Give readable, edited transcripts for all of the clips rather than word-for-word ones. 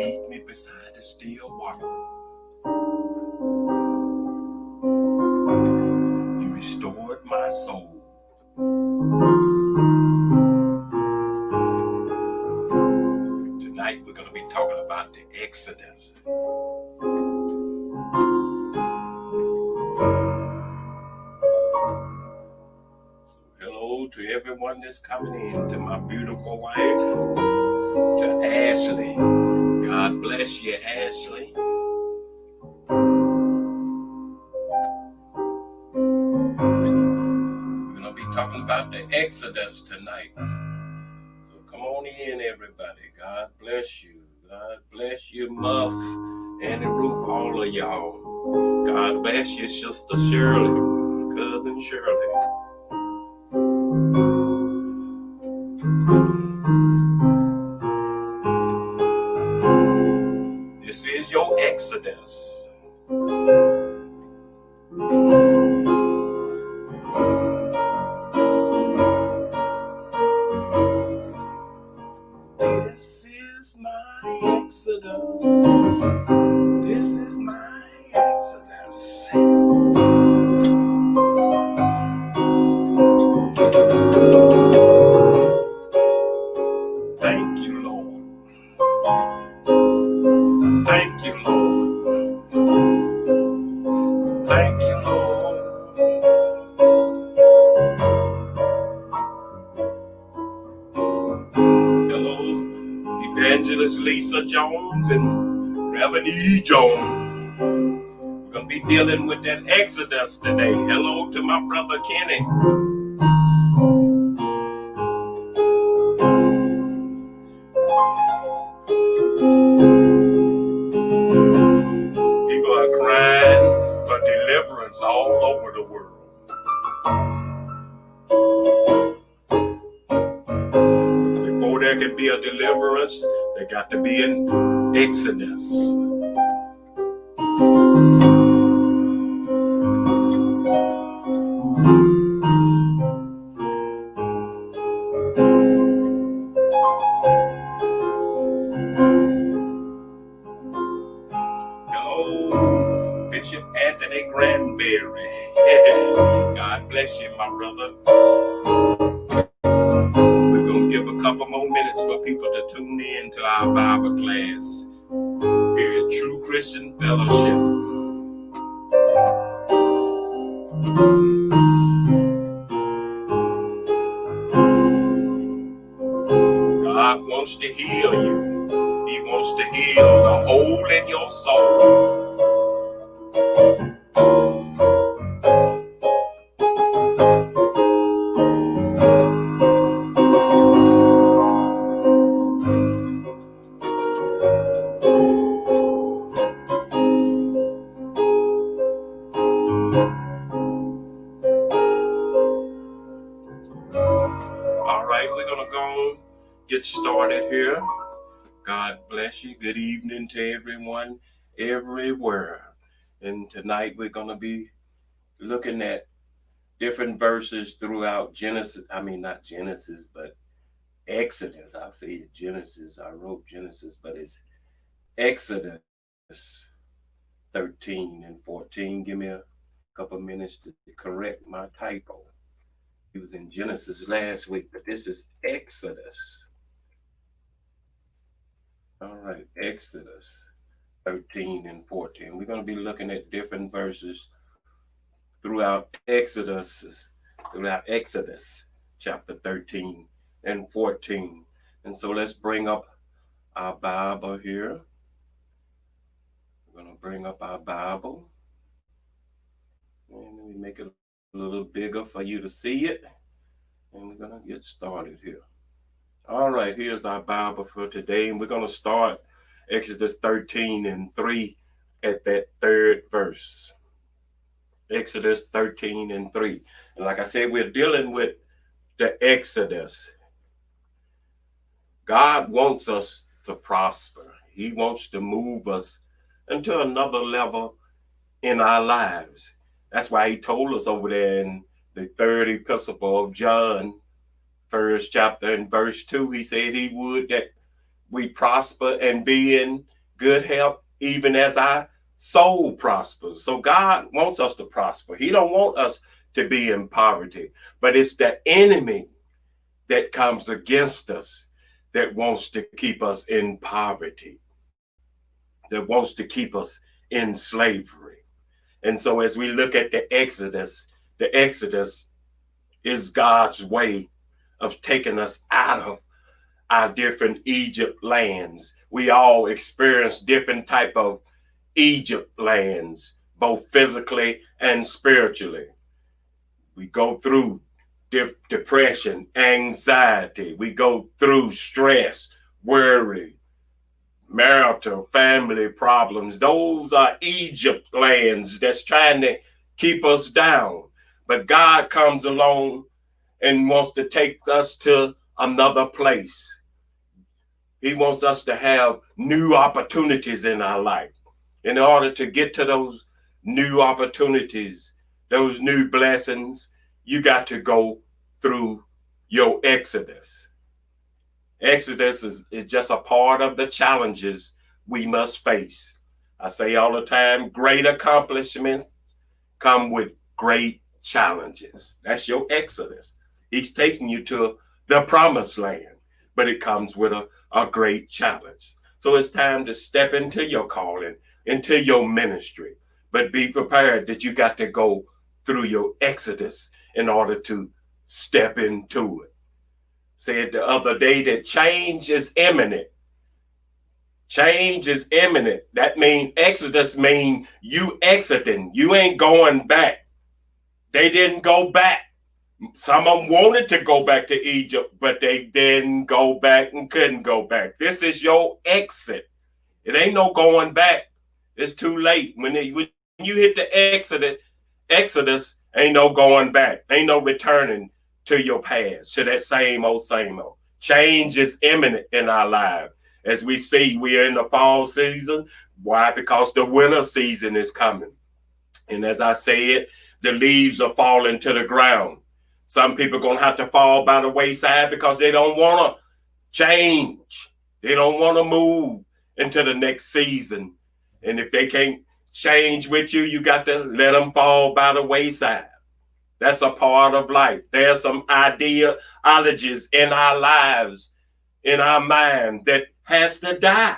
lead me beside the still water. He restored my soul. Tonight we're going to be talking about the Exodus. Hello to everyone that's coming in, to my beautiful wife, to Ashley. God bless you, Ashley. We're going to be talking about the Exodus tonight. So come on in, everybody. God bless you. God bless you, Muff, Annie Ruth, all of y'all. God bless you, Sister Shirley, Cousin Shirley. This is your Exodus. This is my Exodus. This is my Exodus. Thank you, Lord. Thank you, Lord. Thank you, Lord. Hello, Evangelist Lisa Jones and Reverend E. Jones. We're going to be dealing with that Exodus today. Hello to my brother Kenny. People are crying for deliverance all over the world. Before there can be a deliverance, there got to be an Exodus. Hello, Bishop Anthony Granberry. God bless you, my brother. We're going to give a couple more minutes for people to tune in to our Bible class here at True Christian Fellowship. God wants to heal you. He wants to heal the hole in your soul. All right, we're going to go get started here. God bless you. Good evening to everyone, everywhere. And tonight we're going to be looking at different verses throughout Genesis. I mean, not Genesis, but Exodus. I'll say Genesis. I wrote Genesis, but it's Exodus 13 and 14. Give me a couple minutes to correct my typo. He was in Genesis last week, but this is Exodus. All right, Exodus 13 and 14. We're going to be looking at different verses throughout Exodus chapter 13 and 14. And so let's bring up our Bible here. We're going to bring up our Bible. And let me make it a little bigger for you to see it. And we're going to get started here. All right, here's our Bible for today. And we're going to start Exodus 13 and 3 at that third verse. Exodus 13 and 3. And like I said, we're dealing with the Exodus. God wants us to prosper. He wants to move us into another level in our lives. That's why he told us over there in the third epistle of John, first chapter and verse 2, he said he would that we prosper and be in good health, even as our soul prospers. So God wants us to prosper. He don't want us to be in poverty, but it's the enemy that comes against us that wants to keep us in poverty, that wants to keep us in slavery. And so as we look at the Exodus is God's way of taking us out of our different Egypt lands. We all experience different type of Egypt lands, both physically and spiritually. We go through depression, anxiety. We go through stress, worry, marital, family problems. Those are Egypt lands that's trying to keep us down. But God comes along and wants to take us to another place. He wants us to have new opportunities in our life. In order to get to those new opportunities, those new blessings, you got to go through your Exodus. Exodus is just a part of the challenges we must face. I say all the time, great accomplishments come with great challenges. That's your Exodus. He's taking you to the promised land, but it comes with a great challenge. So it's time to step into your calling, into your ministry, but be prepared that you got to go through your Exodus in order to step into it. Said the other day that change is imminent. Change is imminent. That means Exodus means you exiting. You ain't going back. They didn't go back. Some of them wanted to go back to Egypt, but they didn't go back and couldn't go back. This is your exit. It ain't no going back. It's too late. When you hit the Exodus, ain't no going back. Ain't no returning to your past, to that same old, same old. Change is imminent in our lives. As we see, we are in the fall season. Why? Because the winter season is coming. And as I said, the leaves are falling to the ground. Some people are going to have to fall by the wayside because they don't want to change. They don't want to move into the next season. And if they can't change with you, you got to let them fall by the wayside. That's a part of life. There's some ideologies in our lives, in our mind, that has to die.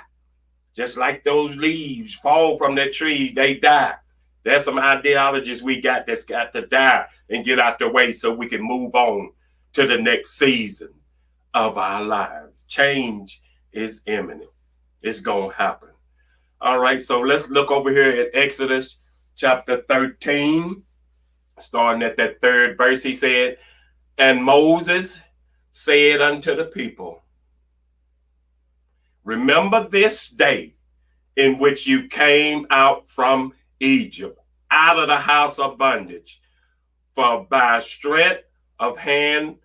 Just like those leaves fall from that tree, they die. There's some ideologies we got that's got to die and get out the way so we can move on to the next season of our lives. Change is imminent. It's going to happen. All right, so let's look over here at Exodus chapter 13, starting at that 3rd verse. He said, "And Moses said unto the people, remember this day in which you came out from Egypt, out of the house of bondage. For by strength of hand,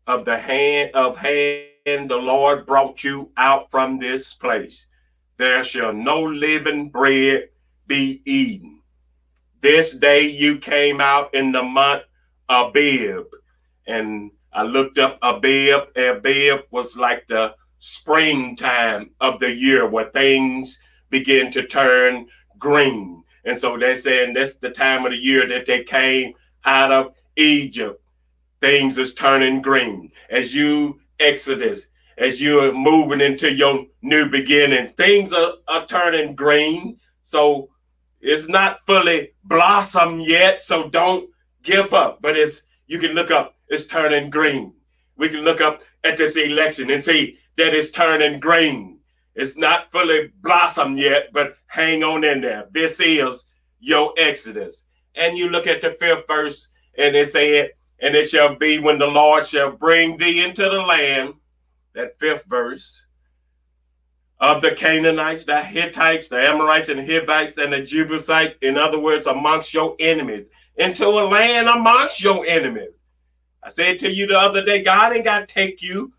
the Lord brought you out from this place. There shall no living bread be eaten. This day you came out in the month Abib." And I looked up Abib. Abib was like the springtime of the year where things begin to turn green. And so they're saying that's the time of the year that they came out of Egypt. Things is turning green. As you Exodus, as you're moving into your new beginning, things are turning green. So it's not fully blossomed yet, so don't give up. But you can look up, it's turning green. We can look up at this election and see that it's turning green. It's not fully blossomed yet, but hang on in there. This is your Exodus. And you look at the 5th verse, and it said, "And it shall be when the Lord shall bring thee into the land," that 5th verse, "of the Canaanites, the Hittites, the Amorites, and the Hivites, and the Jebusites," in other words, amongst your enemies, into a land amongst your enemies. I said to you the other day, God ain't got to take you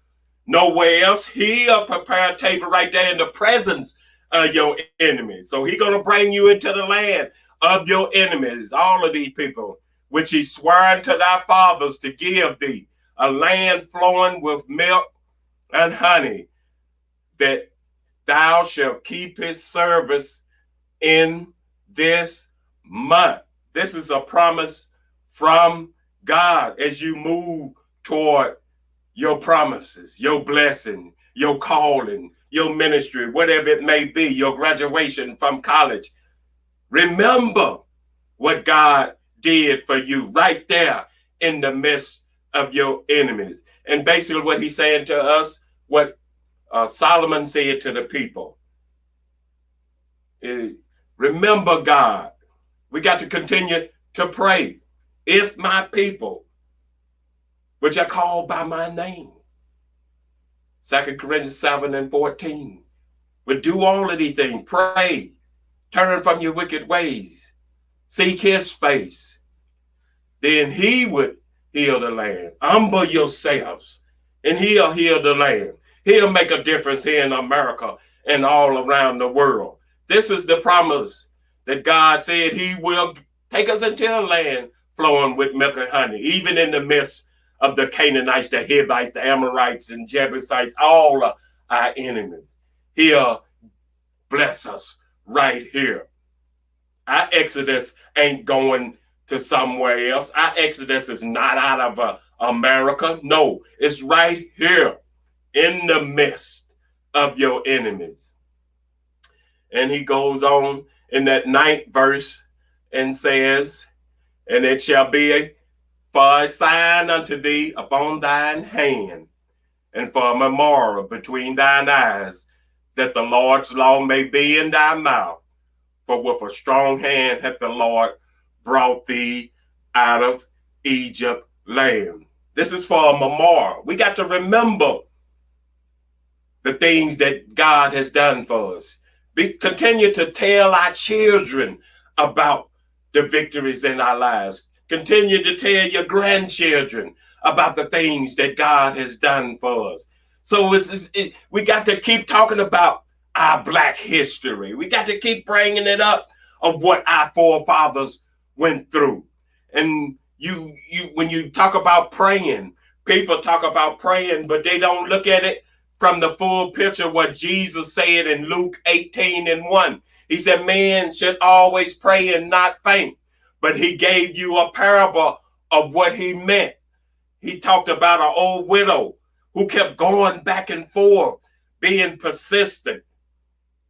nowhere else. He'll prepare a table right there in the presence of your enemies. So he's going to bring you into the land of your enemies, all of these people, which he swore unto thy fathers to give thee, a land flowing with milk and honey, that thou shalt keep his service in this month. This is a promise from God as you move toward your promises, your blessing, your calling, your ministry, whatever it may be, your graduation from college. Remember what God did for you right there in the midst of your enemies. And basically what he's saying to us, what Solomon said to the people, remember God. We got to continue to pray. If my people, which are called by my name, 2 Corinthians 7:14, would do all of these things, pray, turn from your wicked ways, seek his face, then he would heal the land. Humble yourselves, and he'll heal the land. He'll make a difference here in America and all around the world. This is the promise that God said he will take us into a land flowing with milk and honey, even in the midst of the Canaanites, the Hivites, the Amorites, and Jebusites, all of our enemies. He'll bless us right here. Our exodus ain't going to somewhere else. Our exodus is not out of America. No, it's right here in the midst of your enemies. And he goes on in that 9th verse and says, and it shall be for a sign unto thee upon thine hand, and for a memorial between thine eyes, that the Lord's law may be in thy mouth. For with a strong hand hath the Lord brought thee out of Egypt land. This is for a memorial. We got to remember the things that God has done for us. Continue to tell our children about the victories in our lives. Continue to tell your grandchildren about the things that God has done for us. So we got to keep talking about our Black history. We got to keep bringing it up of what our forefathers went through. And you when you talk about praying, people talk about praying, but they don't look at it from the full picture. What Jesus said in Luke 18:1. He said, man should always pray and not faint. But he gave you a parable of what he meant. He talked about an old widow who kept going back and forth, being persistent,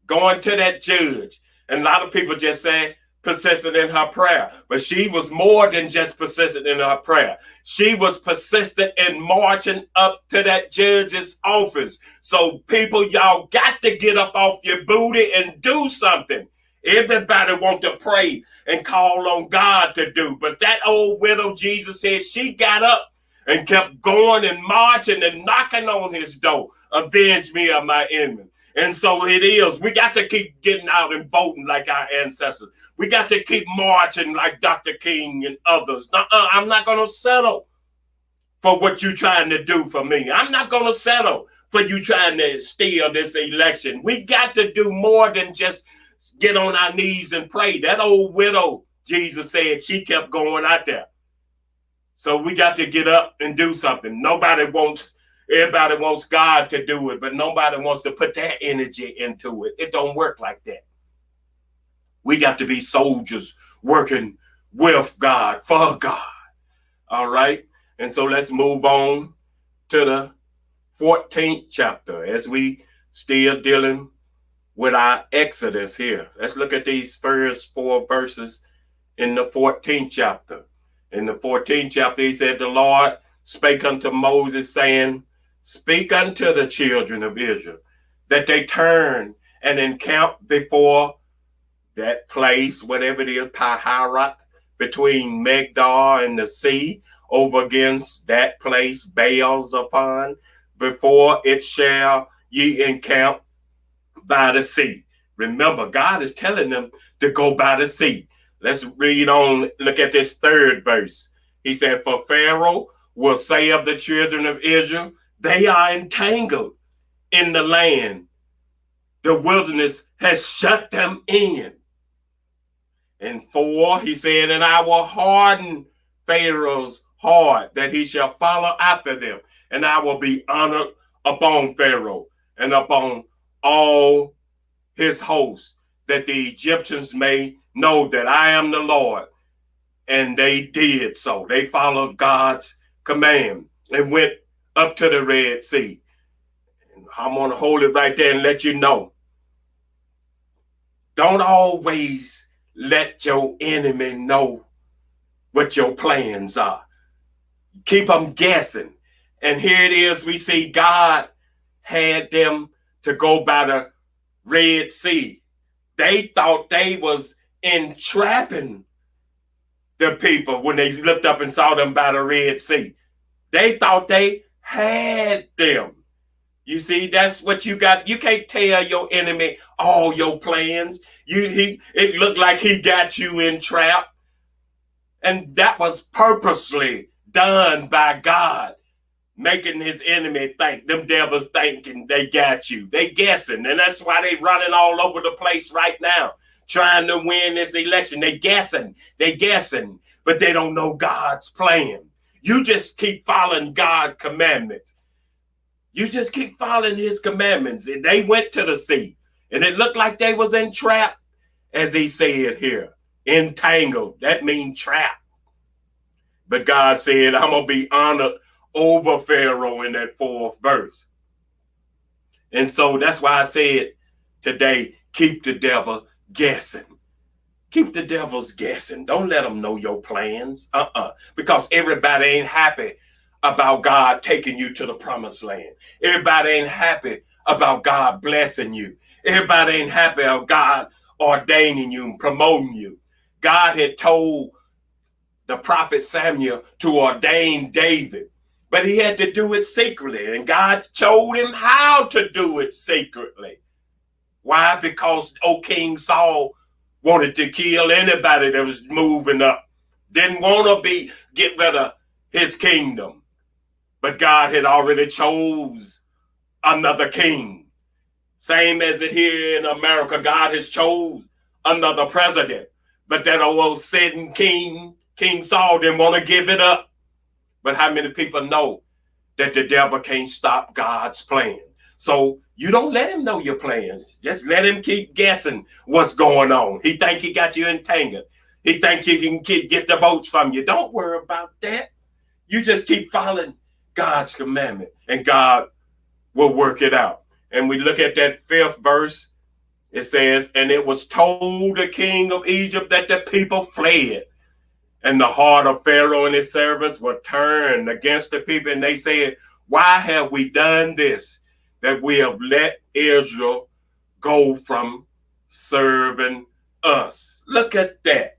going to that judge. And a lot of people just say persistent in her prayer. But she was more than just persistent in her prayer. She was persistent in marching up to that judge's office. So people, y'all got to get up off your booty and do something. Everybody want to pray and call on God to do. But that old widow, Jesus said, she got up and kept going and marching and knocking on his door. Avenge me of my enemy. And so it is. We got to keep getting out and voting like our ancestors. We got to keep marching like Dr. King and others. I'm not going to settle for what you're trying to do for me. I'm not going to settle for you trying to steal this election. We got to do more than just get on our knees and pray. That old widow, Jesus said, she kept going out there. So we got to get up and do something. Everybody wants God to do it, but nobody wants to put that energy into it. It don't work like that. We got to be soldiers working with God, for God. All right? And so let's move on to the 14th chapter as we still dealing with our Exodus here. Let's look at these first 4 verses in the 14th chapter. In the 14th chapter, he said, the Lord spake unto Moses, saying, speak unto the children of Israel, that they turn and encamp before that place, whatever it is, Pi-hahiroth, between Migdol and the sea, over against that place, Baal-zephon, before it shall ye encamp by the sea. Remember, God is telling them to go by the sea. Let's read on, look at this 3rd verse. He said, for Pharaoh will say of the children of Israel, they are entangled in the land. The wilderness has shut them in. And 4, he said, and I will harden Pharaoh's heart, that he shall follow after them. And I will be honored upon Pharaoh and upon all his hosts, that the Egyptians may know that I am the Lord. And they did so. They followed God's command and went up to the Red Sea. And I'm going to hold it right there and let you know. Don't always let your enemy know what your plans are. Keep them guessing. And here it is, we see God had them to go by the Red Sea. They thought they was entrapping the people when they looked up and saw them by the Red Sea. They thought they had them. You see, that's what you got. You can't tell your enemy all your plans. It looked like he got you entrapped. And that was purposely done by God, making his enemy think, them devils thinking they got you. They guessing, and that's why they running all over the place right now, trying to win this election. They guessing, but they don't know God's plan. You just keep following God's commandments. You just keep following his commandments. And they went to the sea, and it looked like they was entrapped, as he said here. Entangled, that means trapped. But God said, I'm going to be honored over Pharaoh in that 4th verse. And so that's why I said today, keep the devil guessing. Keep the devils guessing. Don't let them know your plans. Because everybody ain't happy about God taking you to the promised land. Everybody ain't happy about God blessing you. Everybody ain't happy about God ordaining you and promoting you. God had told the prophet Samuel to ordain David, but he had to do it secretly, and God showed him how to do it secretly. Why? Because King Saul wanted to kill anybody that was moving up, didn't want to get rid of his kingdom, but God had already chose another king. Same as it here in America, God has chose another president, but that old sitting king Saul didn't want to give it up. But how many people know that the devil can't stop God's plan? So you don't let him know your plans. Just let him keep guessing what's going on. He think he got you entangled. He think he can get the votes from you. Don't worry about that. You just keep following God's commandment, and God will work it out. And we look at that 5th verse. It says, and it was told the king of Egypt that the people fled. And the heart of Pharaoh and his servants were turned against the people. And they said, why have we done this, that we have let Israel go from serving us? Look at that.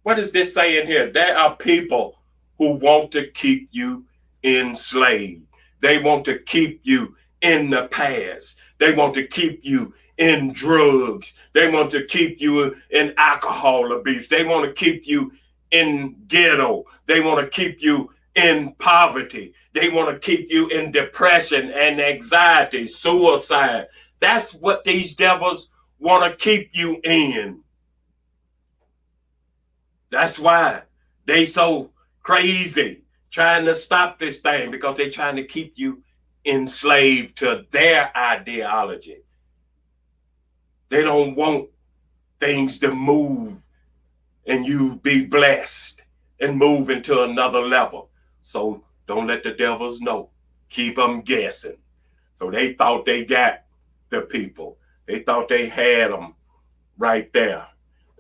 What is this saying here? There are people who want to keep you enslaved. They want to keep you in the past. They want to keep you in drugs. They want to keep you in alcohol abuse. They want to keep you in ghetto. They want to keep you in poverty. They want to keep you in depression and anxiety, suicide. That's what these devils want to keep you in. That's why they so crazy trying to stop this thing, because they're trying to keep you enslaved to their ideology. They don't want things to move and you be blessed and move into another level. So don't let the devils know. Keep them guessing. So they thought they got the people. They thought they had them right there.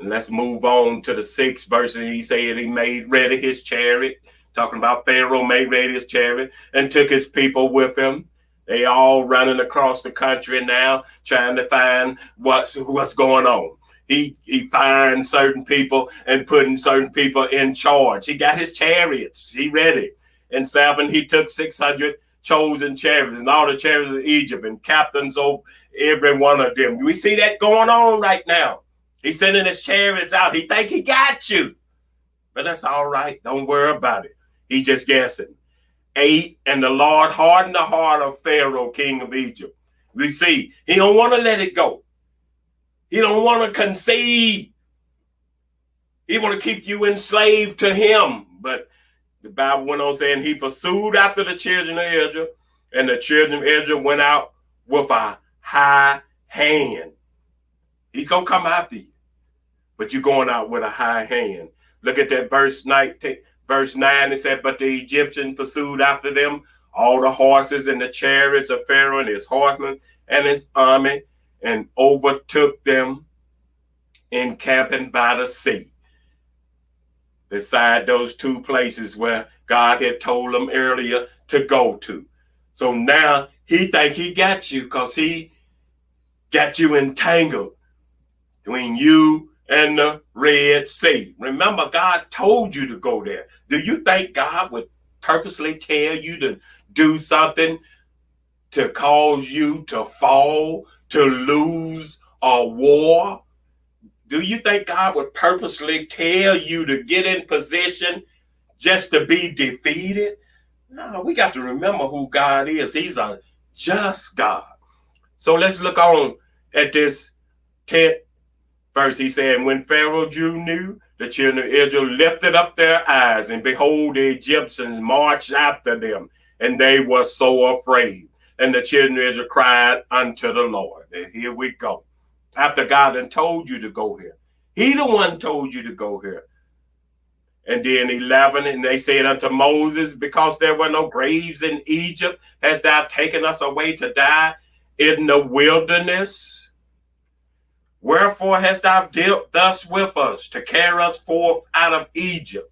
And let's move on to the 6th verse. And he said he made ready his chariot. Talking about Pharaoh made ready his chariot and took his people with him. They all running across the country now, trying to find what's going on. He finds certain people and putting certain people in charge. He got his chariots. He ready. In 7, he took 600 chosen chariots and all the chariots of Egypt and captains over every one of them. We see that going on right now. He's sending his chariots out. He think he got you. But that's all right. Don't worry about it. He just guessing. 8, and the Lord hardened the heart of Pharaoh, king of Egypt. We see he don't want to let it go. He don't want to concede. He want to keep you enslaved to him. But the Bible went on saying he pursued after the children of Israel, and the children of Israel went out with a high hand. He's going to come after you, but you're going out with a high hand. Look at that verse 19, verse 9. It said, but the Egyptians pursued after them all the horses and the chariots of Pharaoh and his horsemen and his army, and overtook them encamping by the sea, beside those two places where God had told them earlier to go to. So now he think he got you because he got you entangled between you and the Red Sea. Remember, God told you to go there. Do you think God would purposely tell you to do something to cause you to fall, to lose a war? Do you think God would purposely tell you to get in position just to be defeated? No, we got to remember who God is. He's a just God. So let's look on at this 10th verse. He said, when Pharaoh drew near, the children of Israel lifted up their eyes, and behold, the Egyptians marched after them, and they were so afraid. And the children of Israel cried unto the Lord. And here we go. After God had told you to go here. He the one told you to go here. And then 11, and they said unto Moses, because there were no graves in Egypt, hast thou taken us away to die in the wilderness? Wherefore hast thou dealt thus with us, to carry us forth out of Egypt?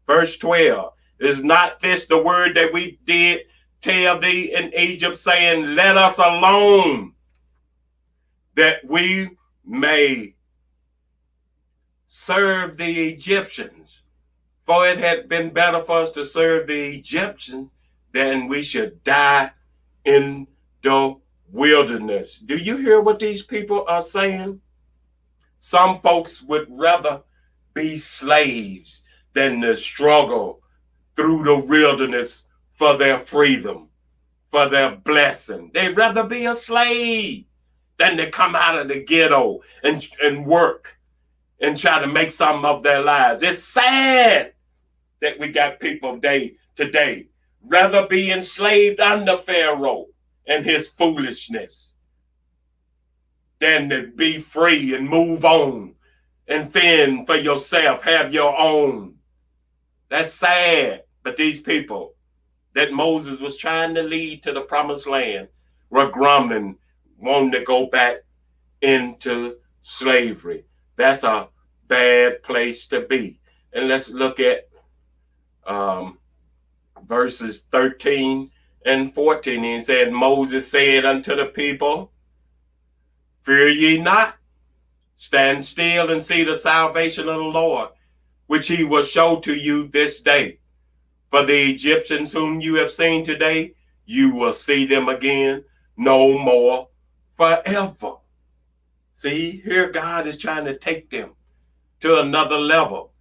Verse 12, is not this the word that we did tell thee in Egypt, saying, let us alone, that we may serve the Egyptians? For it had been better for us to serve the Egyptians than we should die in the wilderness. Do you hear what these people are saying? Some folks would rather be slaves than to struggle through the wilderness for their freedom, for their blessing. They'd rather be a slave than to come out of the ghetto and work and try to make something of their lives. It's sad that we got people today rather be enslaved under Pharaoh and his foolishness than to be free and move on and fend for yourself, have your own. That's sad. But these people that Moses was trying to lead to the promised land were grumbling, wanting to go back into slavery. That's a bad place to be. And let's look at verses 13 and 14. He said, Moses said unto the people, fear ye not, stand still and see the salvation of the Lord, which he will show to you this day. For the Egyptians whom you have seen today, you will see them again no more forever. See, here God is trying to take them to another level.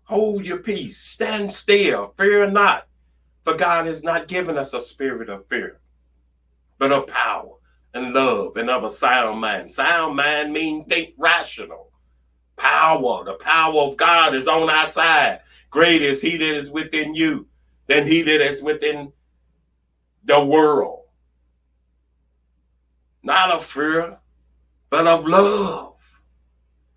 Hold your peace, stand still, fear not. For God has not given us a spirit of fear, but of power and love and of a sound mind. Sound mind means think rational. Power, the power of God is on our side. Great is he that is within you than he that is within the world. Not of fear, but of love.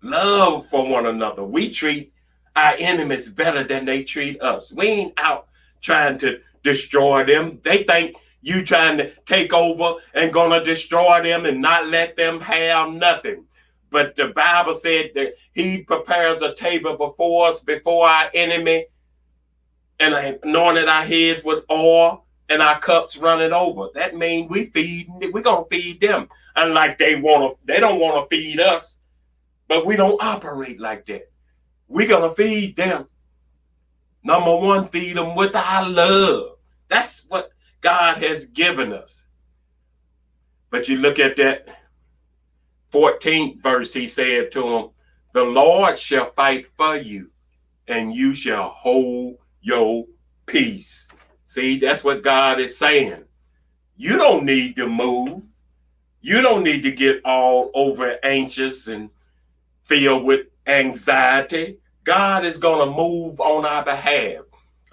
Love for one another. We treat our enemies better than they treat us. We ain't out trying to destroy them. They think you trying to take over and gonna destroy them and not let them have nothing. But the Bible said that he prepares a table before us, before our enemy, and anointed our heads with oil and our cups running over. That means we're gonna feed them. Unlike they don't want to feed us, but we don't operate like that. We're gonna feed them. Number one, feed them with our love. That's what God has given us. But you look at that 14th verse, he said to him, the Lord shall fight for you, and you shall hold your peace. See, that's what God is saying. You don't need to move. You don't need to get all over anxious and filled with anxiety. God is going to move on our behalf.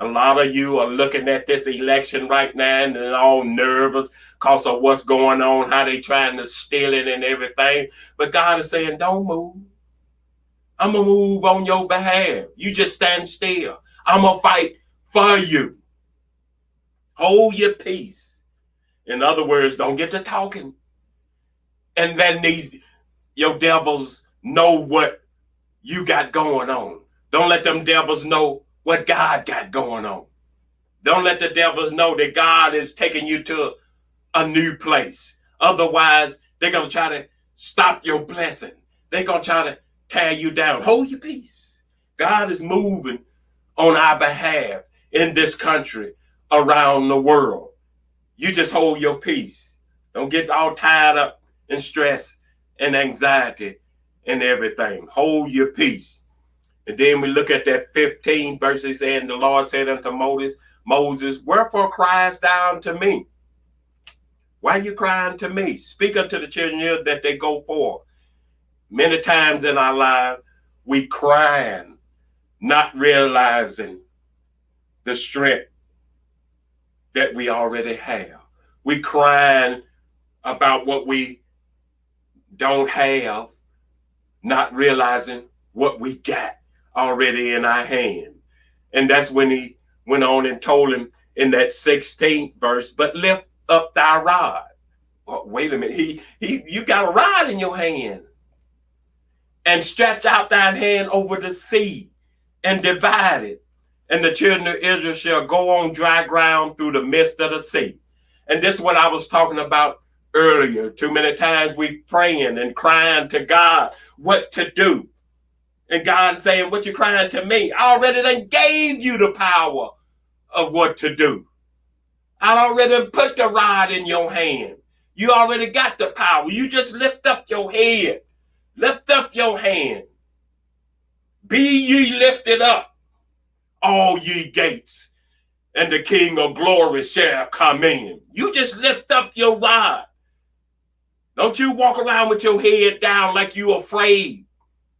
A lot of you are looking at this election right now and they're all nervous because of what's going on, how they trying to steal it and everything. But God is saying, don't move. I'm going to move on your behalf. You just stand still. I'm going to fight for you. Hold your peace. In other words, don't get to talking. And then your devils know what you got going on. Don't let them devils know what God got going on. Don't let the devils know that God is taking you to a new place. Otherwise, they're going to try to stop your blessing. They're going to try to tear you down. Hold your peace. God is moving on our behalf in this country, around the world. You just hold your peace. Don't get all tied up in stress and anxiety and everything. Hold your peace. And then we look at that 15 verses, and the Lord said unto Moses, wherefore criest thou unto me? Why are you crying to me? Speak unto the children of Israel that they go forth. Many times in our lives, we crying, not realizing the strength that we already have. We crying about what we don't have, not realizing what we got already in our hand. And that's when he went on and told him in that 16th verse, but lift up thy rod. Oh, wait a minute. You got a rod in your hand. And stretch out thine hand over the sea and divide it. And the children of Israel shall go on dry ground through the midst of the sea. And this is what I was talking about earlier. Too many times we praying and crying to God what to do. And God saying, what you crying to me? I already done gave you the power of what to do. I already put the rod in your hand. You already got the power. You just lift up your head. Lift up your hand. Be ye lifted up, all ye gates, and the King of glory shall come in. You just lift up your rod. Don't you walk around with your head down like you afraid.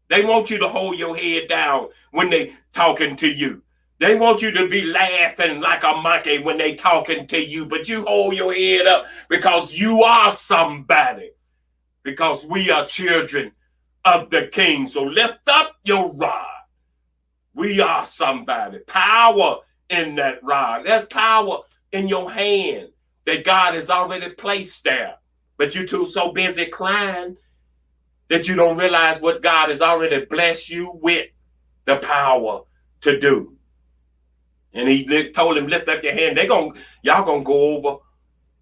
They want you to hold your head down when they talking to you. They want you to be laughing like a monkey when they talking to you, but you hold your head up because you are somebody. Because we are children of the King. So lift up your rod. We are somebody. Power in that rod. There's power in your hand that God has already placed there. But you're too so busy crying that you don't realize what God has already blessed you with the power to do. And he told him, lift up your hand. Y'all gonna go over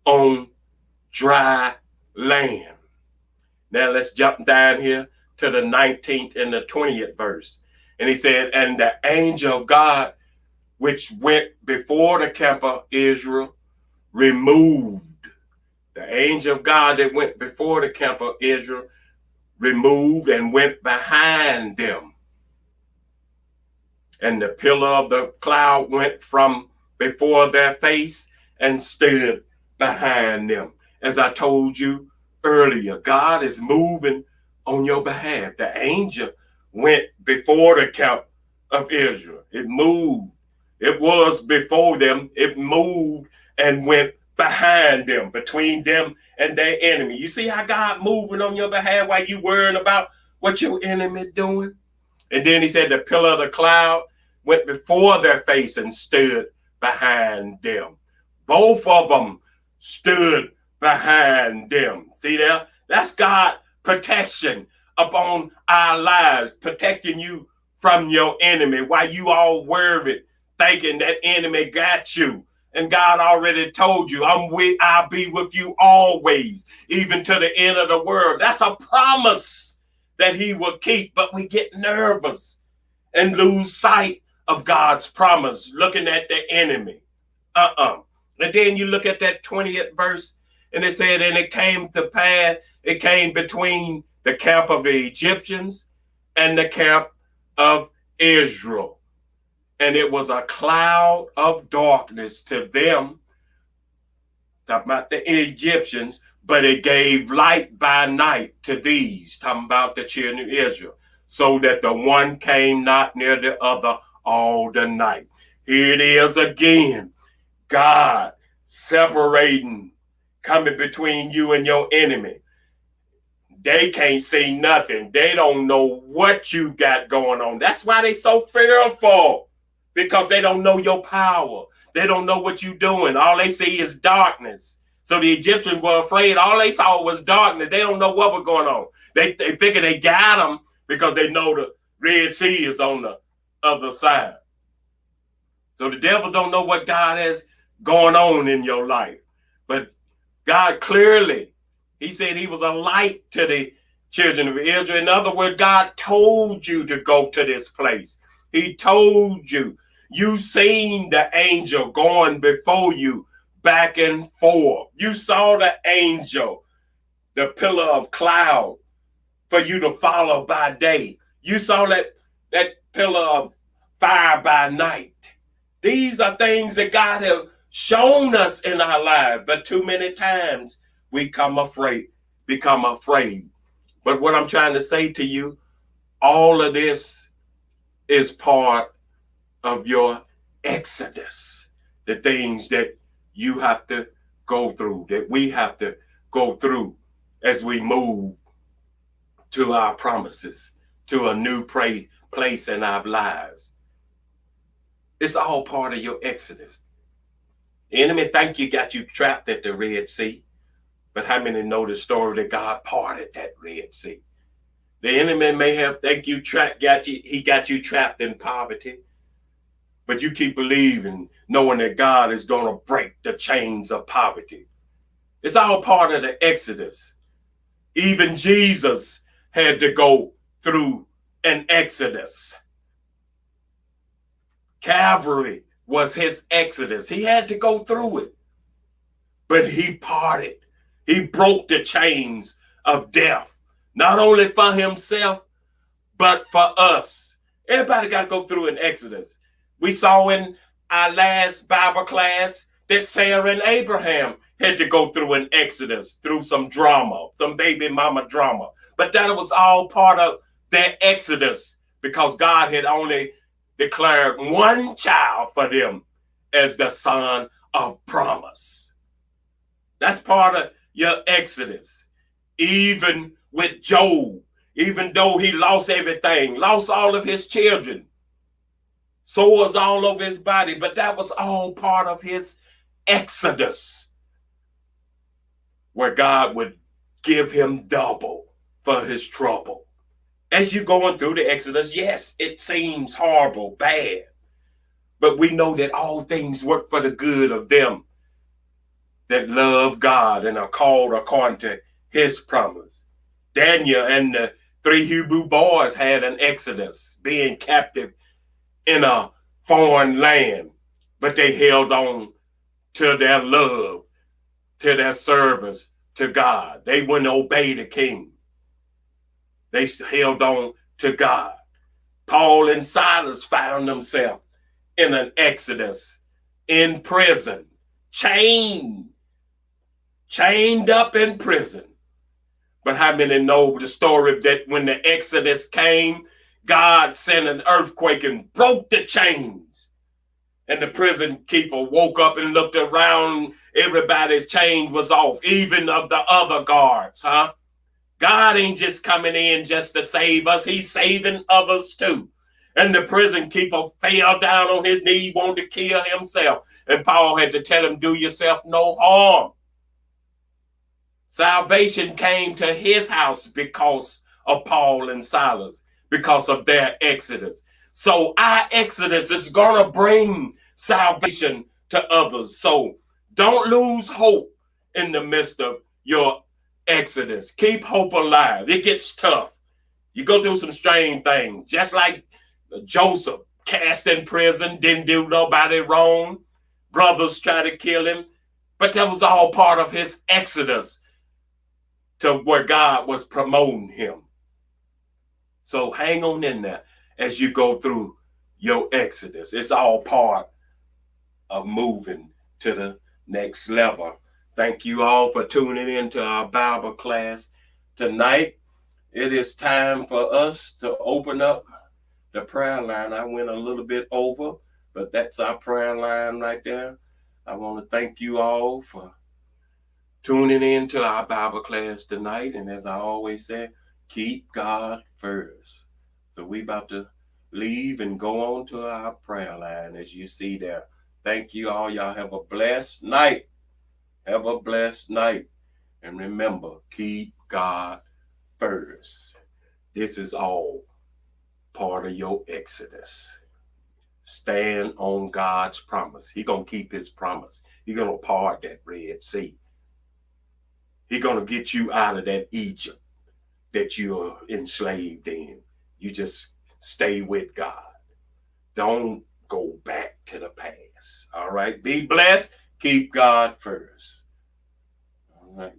on dry land. Now let's jump down here to the 19th and the 20th verse. And he said, and the angel of God, which went before the camp of Israel, removed. The angel of God that went before the camp of Israel, removed and went behind them. And the pillar of the cloud went from before their face and stood behind them. As I told you earlier, God is moving on your behalf. The angel went before the camp of Israel. It moved. It was before them. It moved and went behind them, between them and their enemy. You see how God moving on your behalf while you worrying about what your enemy doing? And then he said the pillar of the cloud went before their face and stood behind them. Both of them stood behind them. See there? That's God protection upon our lives, protecting you from your enemy while you all worried, thinking that enemy got you. And God already told you, I'll be with you always, even to the end of the world. That's a promise that he will keep, but we get nervous and lose sight of God's promise, looking at the enemy. And then you look at that 20th verse, and it said, and it came to pass, it came between the camp of the Egyptians and the camp of Israel. And it was a cloud of darkness to them, talking about the Egyptians, but it gave light by night to these, talking about the children of Israel, so that the one came not near the other all the night. Here it is again. God separating, coming between you and your enemy. They can't see nothing. They don't know what you got going on. That's why they so fearful, because they don't know your power. They don't know what you're doing. All they see is darkness. So the Egyptians were afraid. All they saw was darkness. They don't know what was going on. They figure they got them because they know the Red Sea is on the other side. So the devil don't know what God has going on in your life. But God clearly, he said he was a light to the children of Israel. In other words, God told you to go to this place. He told you. You seen the angel going before you back and forth. You saw the angel, the pillar of cloud for you to follow by day. You saw that pillar of fire by night. These are things that God has shown us in our lives, but too many times we become afraid. But what I'm trying to say to you, all of this is part of your exodus. The things that you have to go through, that we have to go through as we move to our promises, to a new place in our lives. It's all part of your exodus. The enemy think got you trapped at the Red Sea. But how many know the story that God parted that Red Sea? The enemy may have think he got you trapped in poverty. But you keep believing, knowing that God is going to break the chains of poverty. It's all part of the exodus. Even Jesus had to go through an exodus. Calvary was his exodus. He had to go through it. But he parted. He broke the chains of death, not only for himself, but for us. Everybody got to go through an exodus. We saw in our last Bible class that Sarah and Abraham had to go through an exodus, through some drama, some baby mama drama. But that was all part of their exodus, because God had only declared one child for them as the son of promise. That's part of your exodus. Even with Job, even though he lost everything, lost all of his children, sores all over his body, but that was all part of his exodus, where God would give him double for his trouble. As you're going through the exodus, yes, it seems horrible, bad, but we know that all things work for the good of them that love God and are called according to his promise. Daniel and the 3 Hebrew boys had an exodus, being captive in a foreign land, but they held on to their love, to their service to God. They wouldn't obey the king. They held on to God. Paul and Silas found themselves in an exodus, in prison, chained up in prison. But how many know the story that when the exodus came, God sent an earthquake and broke the chains? And the prison keeper woke up and looked around. Everybody's chain was off, even of the other guards, huh? God ain't just coming in just to save us. He's saving others too. And the prison keeper fell down on his knee, wanted to kill himself. And Paul had to tell him, do yourself no harm. Salvation came to his house because of Paul and Silas, because of their exodus. So our exodus is going to bring salvation to others. So don't lose hope in the midst of your exodus. Keep hope alive. It gets tough. You go through some strange things, just like Joseph, cast in prison, didn't do nobody wrong. Brothers tried to kill him, but that was all part of his exodus to where God was promoting him. So hang on in there as you go through your exodus. It's all part of moving to the next level. Thank you all for tuning in to our Bible class tonight. It is time for us to open up the prayer line. I went a little bit over, But that's our prayer line right there. I want to thank you all for tuning in to our Bible class tonight. And as I always say, keep God first. So we about to leave and go on to our prayer line as you see there. Thank you all. Y'all have a blessed night. Have a blessed night. And remember, keep God first. This is all part of your exodus. Stand on God's promise. He gonna keep his promise. He gonna part that Red Sea. He gonna get you out of that Egypt that you're enslaved in. You just stay with God. Don't go back to the past. All right. Be blessed. Keep God first. All right.